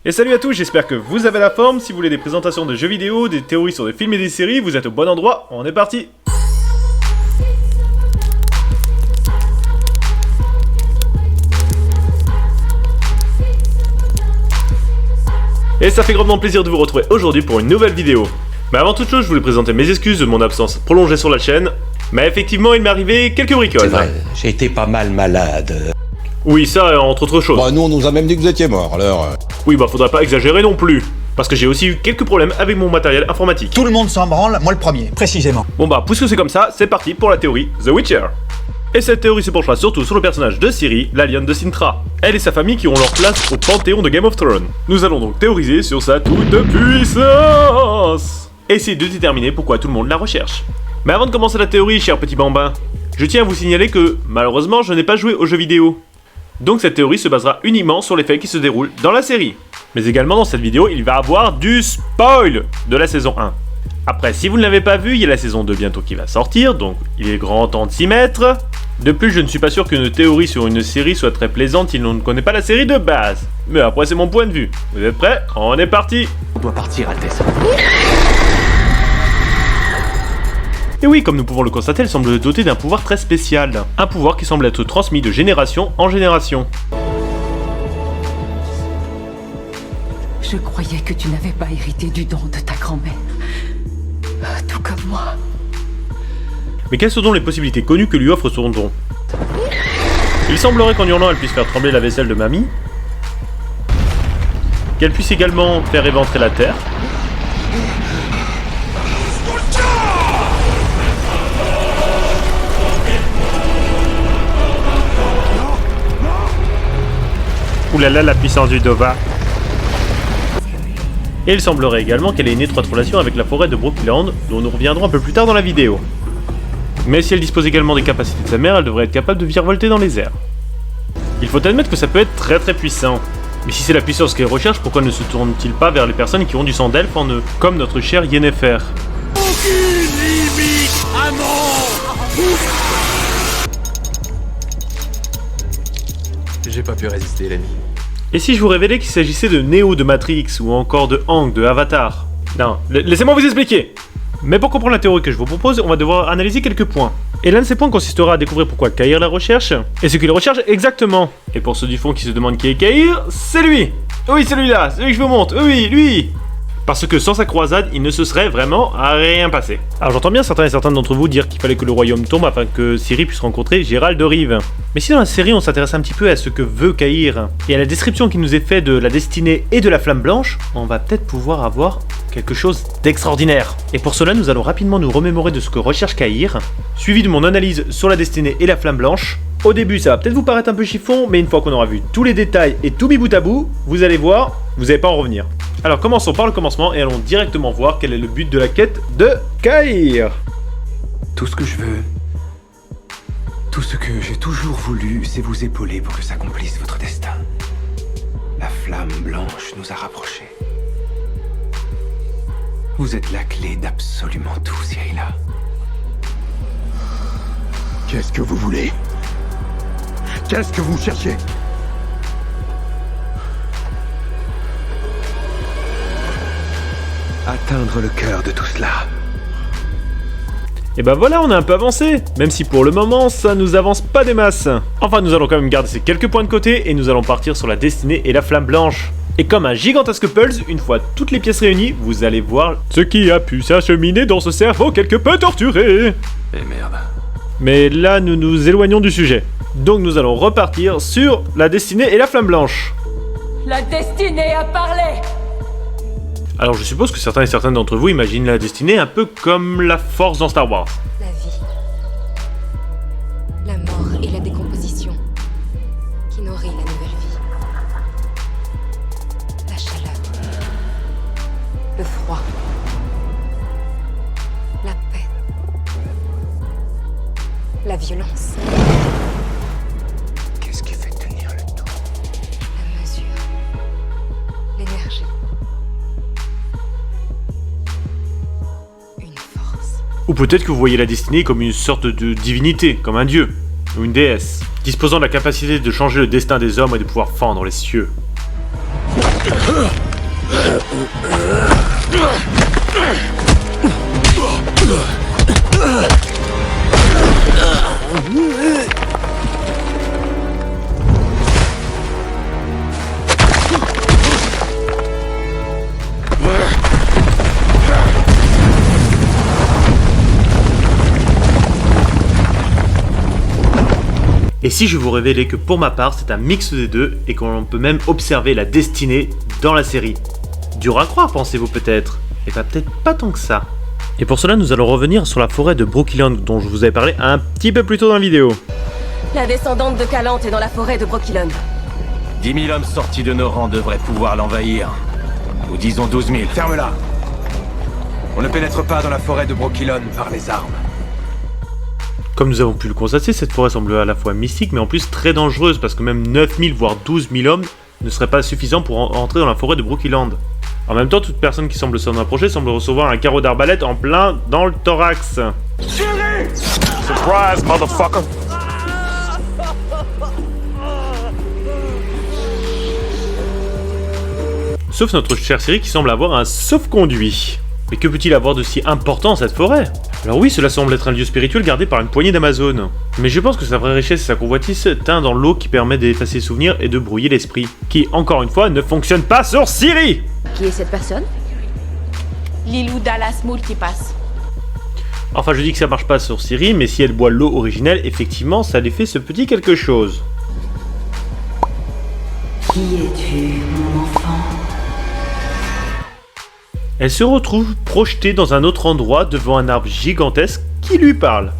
Et salut à tous, j'espère que vous avez la forme. Si vous voulez des présentations de jeux vidéo, des théories sur des films et des séries, vous êtes au bon endroit, on est parti. Et ça fait grandement plaisir de vous retrouver aujourd'hui pour une nouvelle vidéo. Mais avant toute chose, je voulais présenter mes excuses de mon absence prolongée sur la chaîne. Mais effectivement, il m'est arrivé quelques bricoles. C'est vrai, j'ai été pas mal malade. Oui, ça, entre autres choses. Bah nous on nous a même dit que vous étiez mort, alors... Oui, bah faudrait pas exagérer non plus. Parce que j'ai aussi eu quelques problèmes avec mon matériel informatique. Tout le monde s'en branle, moi le premier, précisément. Bon bah, puisque c'est comme ça, c'est parti pour la théorie The Witcher. Et cette théorie se penchera surtout sur le personnage de Ciri, la lionne de Cintra. Elle et sa famille qui ont leur place au panthéon de Game of Thrones. Nous allons donc théoriser sur sa toute puissance. Et essayer de déterminer pourquoi tout le monde la recherche. Mais avant de commencer la théorie, cher petit bambin, je tiens à vous signaler que, malheureusement, je n'ai pas joué aux jeux vidéo. Donc cette théorie se basera uniquement sur les faits qui se déroulent dans la série. Mais également dans cette vidéo, il va y avoir du spoil de la saison 1. Après, si vous ne l'avez pas vu, il y a la saison 2 bientôt qui va sortir, donc il est grand temps de s'y mettre. De plus, je ne suis pas sûr qu'une théorie sur une série soit très plaisante si l'on ne connaît pas la série de base. Mais après, c'est mon point de vue. Vous êtes prêts? On est parti! On doit partir, Altesse. Et oui, comme nous pouvons le constater, elle semble dotée d'un pouvoir très spécial. Un pouvoir qui semble être transmis de génération en génération. Je croyais que tu n'avais pas hérité du don de ta grand-mère. Tout comme moi. Mais quelles sont donc les possibilités connues que lui offre son don? Il semblerait qu'en hurlant elle puisse faire trembler la vaisselle de mamie. Qu'elle puisse également faire éventrer la terre. Oulala, la puissance du Dova. Et il semblerait également qu'elle ait une étroite relation avec la forêt de Brookland, dont nous reviendrons un peu plus tard dans la vidéo. Mais si elle dispose également des capacités de sa mère, elle devrait être capable de virevolter dans les airs. Il faut admettre que ça peut être très puissant. Mais si c'est la puissance qu'elle recherche, pourquoi ne se tourne-t-il pas vers les personnes qui ont du sang d'elfe en eux, comme notre cher Yennefer? Aucune limite à J'ai pas pu résister, l'ami. Et si je vous révélais qu'il s'agissait de Neo de Matrix ou encore de Aang de Avatar? Non, laissez-moi vous expliquer. Mais pour comprendre la théorie que je vous propose, on va devoir analyser quelques points. Et l'un de ces points consistera à découvrir pourquoi Cahir la recherche, et ce qu'il recherche exactement. Et pour ceux du fond qui se demandent qui est Cahir, c'est lui! Oui, celui-là, celui que je vous montre, oui, lui! Parce que sans sa croisade, il ne se serait vraiment rien passé. Alors j'entends bien certains et certaines d'entre vous dire qu'il fallait que le royaume tombe afin que Ciri puisse rencontrer Gérald de Rive. Mais si dans la série on s'intéresse un petit peu à ce que veut Cahir, et à la description qui nous est faite de la destinée et de la flamme blanche, on va peut-être pouvoir avoir quelque chose d'extraordinaire. Et pour cela, nous allons rapidement nous remémorer de ce que recherche Cahir, suivi de mon analyse sur la destinée et la flamme blanche. Au début, ça va peut-être vous paraître un peu chiffon, mais une fois qu'on aura vu tous les détails et tout mis bout à bout, vous allez voir, vous n'allez pas en revenir. Alors commençons par le commencement et allons directement voir quel est le but de la quête de Cahir. Tout ce que je veux, tout ce que j'ai toujours voulu, c'est vous épauler pour que s'accomplisse votre destin. La flamme blanche nous a rapprochés. Vous êtes la clé d'absolument tout, Cyrilla. Qu'est-ce que vous voulez? Qu'est-ce que vous cherchez? Atteindre le cœur de tout cela. Et bah voilà, on a un peu avancé, même si pour le moment ça nous avance pas des masses. Enfin, nous allons quand même garder ces quelques points de côté et nous allons partir sur la destinée et la flamme blanche. Et comme un gigantesque puzzle, une fois toutes les pièces réunies, vous allez voir ce qui a pu s'acheminer dans ce cerveau quelque peu torturé. Eh merde. Mais là, nous nous éloignons du sujet. Donc nous allons repartir sur la destinée et la flamme blanche. La destinée a parlé. Alors je suppose que certains et certaines d'entre vous imaginent la destinée un peu comme la force dans Star Wars. La vie, la mort et la décomposition qui nourrit la nouvelle vie. La chaleur, le froid, la paix, la violence, Qu'est-ce qui fait tenir le tout? la mesure, l'énergie. Une force. Ou peut-être que vous voyez la destinée comme une sorte de divinité, comme un dieu, ou une déesse, disposant de la capacité de changer le destin des hommes et de pouvoir fendre les cieux. Et si je vous révélais que pour ma part c'est un mix des deux et qu'on peut même observer la destinée dans la série? Dur à croire, pensez-vous peut-être? Et bah peut-être pas tant que ça. Et pour cela nous allons revenir sur la forêt de Brokilon dont je vous avais parlé un petit peu plus tôt dans la vidéo. La descendante de Calante est dans la forêt de Brokilon. 10 000 hommes sortis de nos rangs devraient pouvoir l'envahir. Ou disons 12 000. Ferme-la. On ne pénètre pas dans la forêt de Brokilon par les armes. Comme nous avons pu le constater, cette forêt semble à la fois mystique mais en plus très dangereuse parce que même 9000 voire 12 000 hommes ne seraient pas suffisants pour entrer dans la forêt de Brookland. En même temps, toute personne qui semble s'en approcher semble recevoir un carreau d'arbalète en plein dans le thorax. Surprise, motherfucker! Sauf notre chère Ciri qui semble avoir un sauf-conduit. Mais que peut-il avoir de si important cette forêt? Alors oui, cela semble être un lieu spirituel gardé par une poignée d'Amazones. Mais je pense que sa vraie richesse et sa convoitise teint dans l'eau qui permet d'effacer les souvenirs et de brouiller l'esprit. Qui, encore une fois, ne fonctionne pas sur Ciri! Qui est cette personne? Lilou Dallas Multipass. Enfin, je dis que ça marche pas sur Ciri, mais si elle boit l'eau originelle, effectivement, ça lui fait ce petit quelque chose. Qui es-tu, mon enfant? Elle se retrouve projetée dans un autre endroit devant un arbre gigantesque qui lui parle.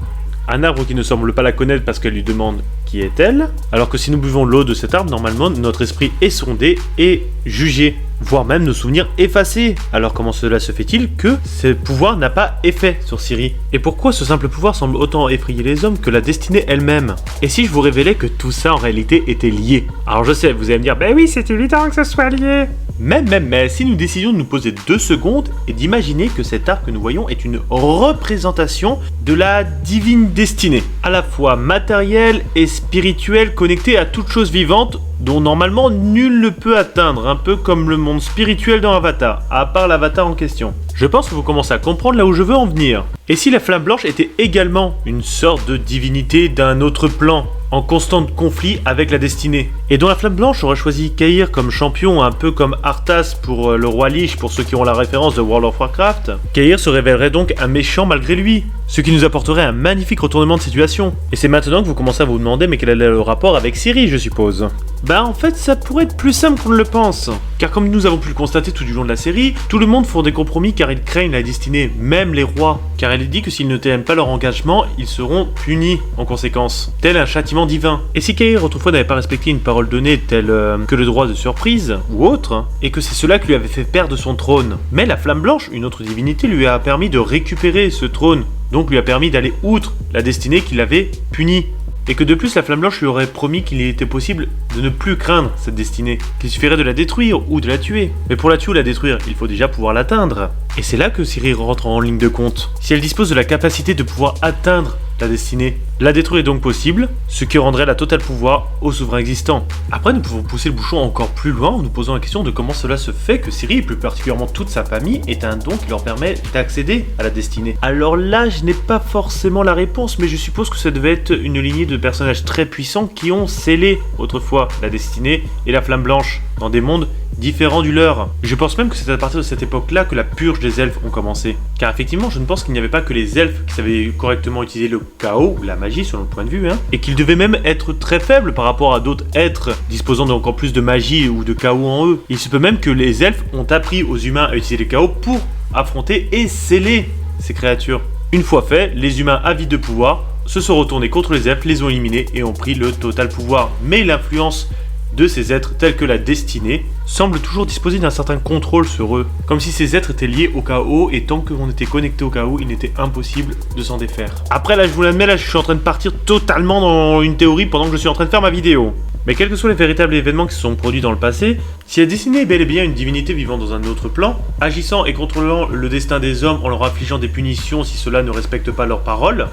Un arbre qui ne semble pas la connaître parce qu'elle lui demande qui est-elle, alors que si nous buvons l'eau de cet arbre, normalement notre esprit est sondé et jugé, voire même nos souvenirs effacés. Alors comment cela se fait-il que ce pouvoir n'a pas effet sur Ciri? Et pourquoi ce simple pouvoir semble autant effrayer les hommes que la destinée elle-même? Et si je vous révélais que tout ça en réalité était lié? Alors je sais, vous allez me dire, ben oui, c'est évident que ce soit lié. Mais, si nous décidions de nous poser 2 secondes et d'imaginer que cet arc que nous voyons est une représentation de la divine destinée, à la fois matérielle et spirituelle, connectée à toute chose vivante, dont normalement nul ne peut atteindre, un peu comme le monde spirituel dans Avatar, à part l'Avatar en question. Je pense que vous commencez à comprendre là où je veux en venir. Et si la Flamme Blanche était également une sorte de divinité d'un autre plan, en constant conflit avec la destinée, et dont la Flamme Blanche aurait choisi Cayr comme champion, un peu comme Arthas pour le roi Lich pour ceux qui ont la référence de World of Warcraft, Cayr se révélerait donc un méchant malgré lui, ce qui nous apporterait un magnifique retournement de situation. Et c'est maintenant que vous commencez à vous demander mais quel est le rapport avec Ciri, je suppose. Bah en fait ça pourrait être plus simple qu'on ne le pense, car comme nous avons pu le constater tout du long de la série, tout le monde font des compromis car ils craignent la destinée, même les rois, car elle dit que s'ils ne tiennent pas leur engagement, ils seront punis en conséquence, tel un châtiment divin. Et si Cayr autrefois n'avait pas respecté une parole donnée telle que le droit de surprise, ou autre, et que c'est cela qui lui avait fait perdre son trône, mais la Flamme Blanche, une autre divinité, lui a permis de récupérer ce trône, donc lui a permis d'aller outre la destinée qui l'avait puni. Et que de plus la Flamme Blanche lui aurait promis qu'il était possible de ne plus craindre cette destinée, qu'il suffirait de la détruire ou de la tuer. Mais pour la tuer ou la détruire, il faut déjà pouvoir l'atteindre. Et c'est là que Ciri rentre en ligne de compte. Si elle dispose de la capacité de pouvoir atteindre la destinée, la détruire est donc possible, ce qui rendrait la totale pouvoir au souverain existant. Après, nous pouvons pousser le bouchon encore plus loin en nous posant la question de comment cela se fait que Ciri, et plus particulièrement toute sa famille, ait un don qui leur permet d'accéder à la destinée. Alors là, je n'ai pas forcément la réponse, mais je suppose que ça devait être une lignée de personnages très puissants qui ont scellé autrefois la destinée et la Flamme Blanche dans des mondes différents du leur. Je pense même que c'est à partir de cette époque-là que la purge des elfes ont commencé. Car effectivement, je ne pense qu'il n'y avait pas que les elfes qui savaient correctement utiliser le chaos, ou la magie selon le point de vue, et qu'ils devaient même être très faibles par rapport à d'autres êtres disposant d'encore plus de magie ou de chaos en eux. Il se peut même que les elfes ont appris aux humains à utiliser le chaos pour affronter et sceller ces créatures. Une fois fait, les humains avides de pouvoir se sont retournés contre les elfes, les ont éliminés et ont pris le total pouvoir. Mais l'influence de ces êtres tels que la destinée semble toujours disposer d'un certain contrôle sur eux, comme si ces êtres étaient liés au chaos et tant qu'on était connecté au chaos, il n'était impossible de s'en défaire. Après là je vous l'admets, là je suis en train de partir totalement dans une théorie pendant que je suis en train de faire ma vidéo. Mais quels que soient les véritables événements qui se sont produits dans le passé, si la destinée est bel et bien une divinité vivant dans un autre plan, agissant et contrôlant le destin des hommes en leur infligeant des punitions si cela ne respecte pas leurs paroles,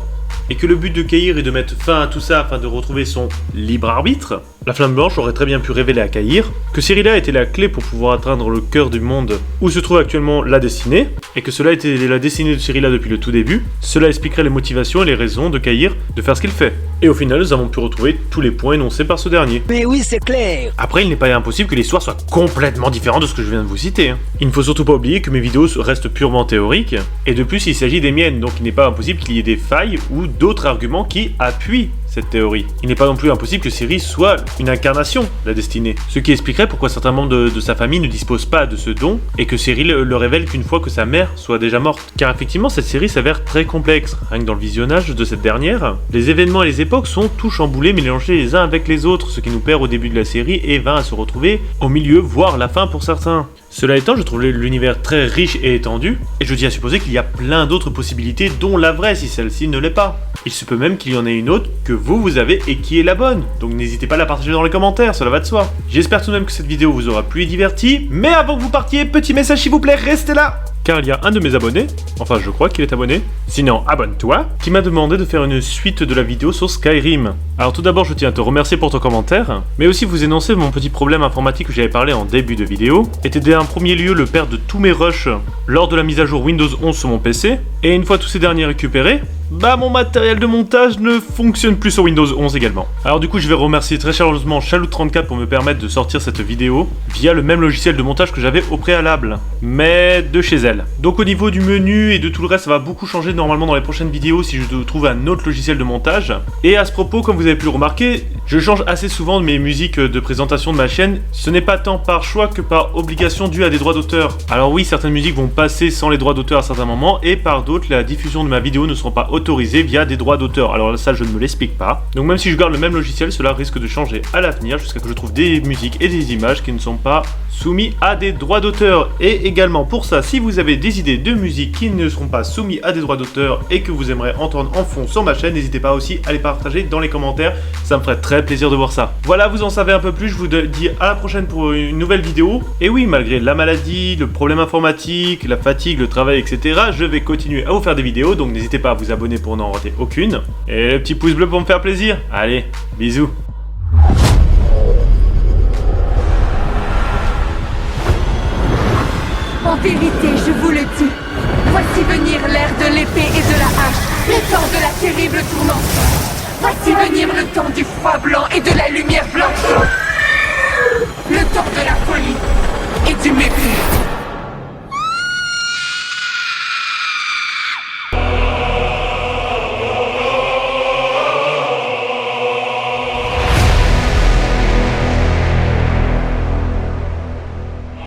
et que le but de Cayr est de mettre fin à tout ça afin de retrouver son libre arbitre, La flamme blanche aurait très bien pu révéler à Kahir que Cyrilla était la clé pour pouvoir atteindre le cœur du monde où se trouve actuellement la destinée, et que cela était la destinée de Cyrilla depuis le tout début. Cela expliquerait les motivations et les raisons de Kahir de faire ce qu'il fait. Et au final, nous avons pu retrouver tous les points énoncés par ce dernier. Mais oui, c'est clair. Après, il n'est pas impossible que l'histoire soit complètement différente de ce que je viens de vous citer. Il ne faut surtout pas oublier que mes vidéos restent purement théoriques, et de plus il s'agit des miennes, donc il n'est pas impossible qu'il y ait des failles ou d'autres arguments qui appuient cette théorie. Il n'est pas non plus impossible que Ciri soit une incarnation de la destinée, ce qui expliquerait pourquoi certains membres de sa famille ne disposent pas de ce don, et que Ciri le révèle qu'une fois que sa mère soit déjà morte. Car effectivement, cette série s'avère très complexe. Rien que dans le visionnage de cette dernière, les événements et les époques sont tout chamboulés, mélangés les uns avec les autres, ce qui nous perd au début de la série et va à se retrouver au milieu, voire la fin pour certains. Cela étant, je trouve l'univers très riche et étendu, et je dis à supposer qu'il y a plein d'autres possibilités, dont la vraie si celle-ci ne l'est pas. Il se peut même qu'il y en ait une autre que vous avez et qui est la bonne, donc n'hésitez pas à la partager dans les commentaires, cela va de soi. J'espère tout de même que cette vidéo vous aura plu et diverti, mais avant que vous partiez, petit message s'il vous plaît, restez là! Car il y a un de mes abonnés, enfin je crois qu'il est abonné, sinon abonne-toi, qui m'a demandé de faire une suite de la vidéo sur Skyrim. Alors tout d'abord je tiens à te remercier pour ton commentaire, mais aussi vous énoncer mon petit problème informatique que j'avais parlé en début de vidéo, était en premier lieu le père de tous mes rushs lors de la mise à jour Windows 11 sur mon PC, et une fois tous ces derniers récupérés, bah mon matériel de montage ne fonctionne plus sur Windows 11 également. Alors du coup je vais remercier très chaleureusement Chalout34 pour me permettre de sortir cette vidéo via le même logiciel de montage que j'avais au préalable, mais de chez elle. Donc au niveau du menu et de tout le reste ça va beaucoup changer normalement dans les prochaines vidéos si je trouve un autre logiciel de montage. Et à ce propos, comme vous avez pu le remarquer, je change assez souvent de mes musiques de présentation de ma chaîne. Ce n'est pas tant par choix que par obligation due à des droits d'auteur. Alors oui, certaines musiques vont passer sans les droits d'auteur à certains moments, et par d'autres la diffusion de ma vidéo ne sera pas autorisée via des droits d'auteur. Alors ça je ne me l'explique pas. Donc même si je garde le même logiciel, cela risque de changer à l'avenir jusqu'à ce que je trouve des musiques et des images qui ne sont pas soumis à des droits d'auteur. Et également pour ça, si vous avez des idées de musique qui ne seront pas soumis à des droits d'auteur et que vous aimeriez entendre en fond sur ma chaîne, n'hésitez pas aussi à les partager dans les commentaires, ça me ferait très plaisir de voir ça. Voilà, vous en savez un peu plus, je vous dis à la prochaine pour une nouvelle vidéo. Et oui, malgré la maladie, le problème informatique, la fatigue, le travail, etc., je vais continuer à vous faire des vidéos, donc n'hésitez pas à vous abonner pour n'en rater aucune. Et le petit pouce bleu pour me faire plaisir. Allez, bisous. En vérité, je vous le dis, voici venir l'ère de l'épée et de la hache, le temps de la terrible tourmente. Voici venir le temps du froid blanc et de la lumière blanche. Le temps de la folie.